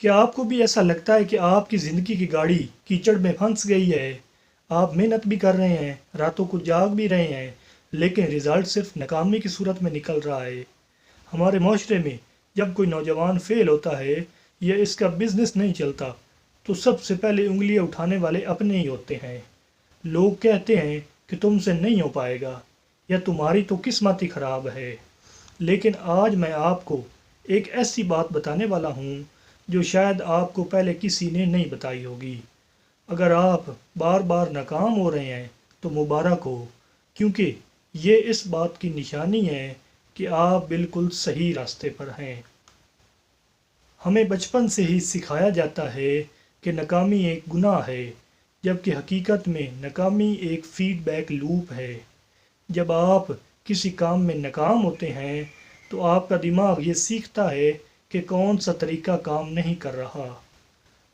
کیا آپ کو بھی ایسا لگتا ہے کہ آپ کی زندگی کی گاڑی کیچڑ میں پھنس گئی ہے؟ آپ محنت بھی کر رہے ہیں، راتوں کو جاگ بھی رہے ہیں، لیکن رزلٹ صرف ناکامی کی صورت میں نکل رہا ہے۔ ہمارے معاشرے میں جب کوئی نوجوان فیل ہوتا ہے یا اس کا بزنس نہیں چلتا تو سب سے پہلے انگلیاں اٹھانے والے اپنے ہی ہوتے ہیں۔ لوگ کہتے ہیں کہ تم سے نہیں ہو پائے گا یا تمہاری تو قسمت ہی خراب ہے۔ لیکن آج میں آپ کو ایک ایسی بات بتانے والا ہوں جو شاید آپ کو پہلے کسی نے نہیں بتائی ہوگی۔ اگر آپ بار بار ناکام ہو رہے ہیں تو مبارک ہو، کیونکہ یہ اس بات کی نشانی ہے کہ آپ بالکل صحیح راستے پر ہیں۔ ہمیں بچپن سے ہی سکھایا جاتا ہے کہ ناکامی ایک گناہ ہے، جبکہ حقیقت میں ناکامی ایک فیڈ بیک لوپ ہے۔ جب آپ کسی کام میں ناکام ہوتے ہیں تو آپ کا دماغ یہ سیکھتا ہے کہ کون سا طریقہ کام نہیں کر رہا۔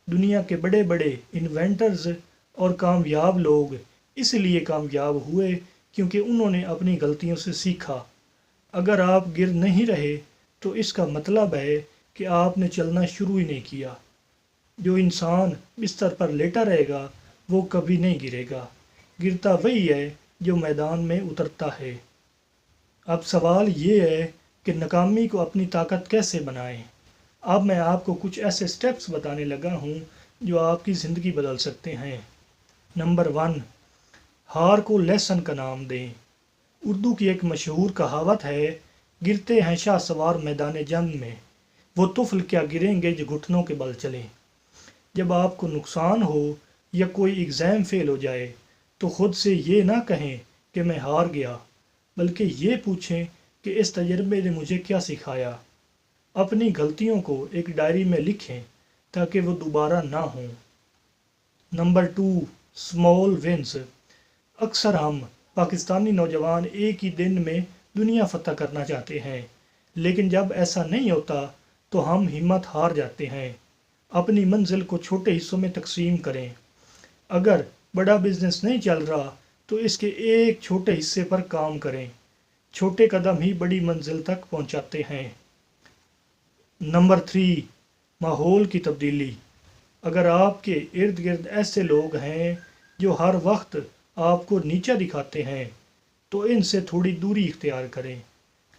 دنیا کے بڑے بڑے انوینٹرز اور کامیاب لوگ اس لیے کامیاب ہوئے کیونکہ انہوں نے اپنی غلطیوں سے سیکھا۔ اگر آپ گر نہیں رہے تو اس کا مطلب ہے کہ آپ نے چلنا شروع ہی نہیں کیا۔ جو انسان بستر پر لیٹا رہے گا وہ کبھی نہیں گرے گا، گرتا وہی ہے جو میدان میں اترتا ہے۔ اب سوال یہ ہے کہ ناکامی کو اپنی طاقت کیسے بنائیں؟ اب میں آپ کو کچھ ایسے سٹیپس بتانے لگا ہوں جو آپ کی زندگی بدل سکتے ہیں۔ نمبر 1، ہار کو لیسن کا نام دیں۔ اردو کی ایک مشہور کہاوت ہے، گرتے ہیں شاہ سوار میدان جنگ میں، وہ طفل کیا گریں گے جو گھٹنوں کے بل چلیں۔ جب آپ کو نقصان ہو یا کوئی ایگزام فیل ہو جائے تو خود سے یہ نہ کہیں کہ میں ہار گیا، بلکہ یہ پوچھیں کہ اس تجربے نے مجھے کیا سکھایا۔ اپنی غلطیوں کو ایک ڈائری میں لکھیں تاکہ وہ دوبارہ نہ ہوں۔ Number 2، small wins. اکثر ہم پاکستانی نوجوان ایک ہی دن میں دنیا فتح کرنا چاہتے ہیں، لیکن جب ایسا نہیں ہوتا تو ہم ہمت ہار جاتے ہیں۔ اپنی منزل کو چھوٹے حصوں میں تقسیم کریں۔ اگر بڑا بزنس نہیں چل رہا تو اس کے ایک چھوٹے حصے پر کام کریں۔ چھوٹے قدم ہی بڑی منزل تک پہنچاتے ہیں۔ نمبر 3، ماحول کی تبدیلی۔ اگر آپ کے ارد گرد ایسے لوگ ہیں جو ہر وقت آپ کو نیچا دکھاتے ہیں تو ان سے تھوڑی دوری اختیار کریں۔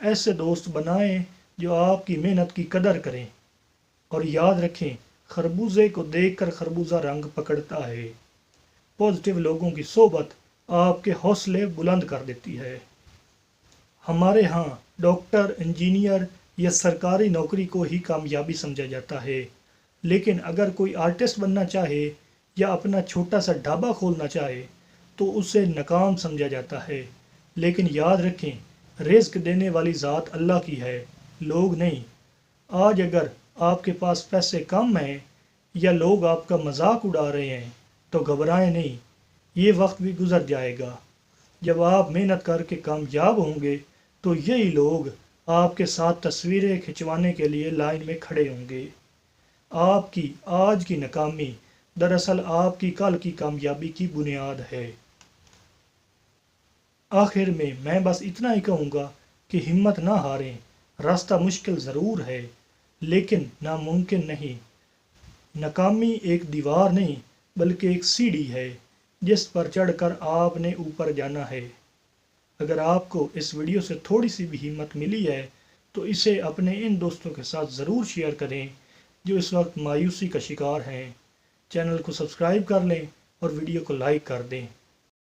ایسے دوست بنائیں جو آپ کی محنت کی قدر کریں، اور یاد رکھیں خربوزے کو دیکھ کر خربوزہ رنگ پکڑتا ہے۔ پازیٹیو لوگوں کی صحبت آپ کے حوصلے بلند کر دیتی ہے۔ ہمارے ہاں ڈاکٹر، انجینئر یا سرکاری نوکری کو ہی کامیابی سمجھا جاتا ہے، لیکن اگر کوئی آرٹسٹ بننا چاہے یا اپنا چھوٹا سا ڈھابا کھولنا چاہے تو اسے ناکام سمجھا جاتا ہے۔ لیکن یاد رکھیں رزق دینے والی ذات اللہ کی ہے، لوگ نہیں۔ آج اگر آپ کے پاس پیسے کم ہیں یا لوگ آپ کا مذاق اڑا رہے ہیں تو گھبرائیں نہیں، یہ وقت بھی گزر جائے گا۔ جب آپ محنت کر کے کامیاب ہوں گے تو یہی لوگ آپ کے ساتھ تصویریں کھنچوانے کے لیے لائن میں کھڑے ہوں گے۔ آپ کی آج کی ناکامی دراصل آپ کی کل کی کامیابی کی بنیاد ہے۔ آخر میں بس اتنا ہی کہوں گا کہ ہمت نہ ہاریں۔ راستہ مشکل ضرور ہے لیکن ناممکن نہیں۔ ناکامی ایک دیوار نہیں بلکہ ایک سیڑھی ہے جس پر چڑھ کر آپ نے اوپر جانا ہے۔ اگر آپ کو اس ویڈیو سے تھوڑی سی بھی ہمت ملی ہے تو اسے اپنے ان دوستوں کے ساتھ ضرور شیئر کریں جو اس وقت مایوسی کا شکار ہیں۔ چینل کو سبسکرائب کر لیں اور ویڈیو کو لائک کر دیں۔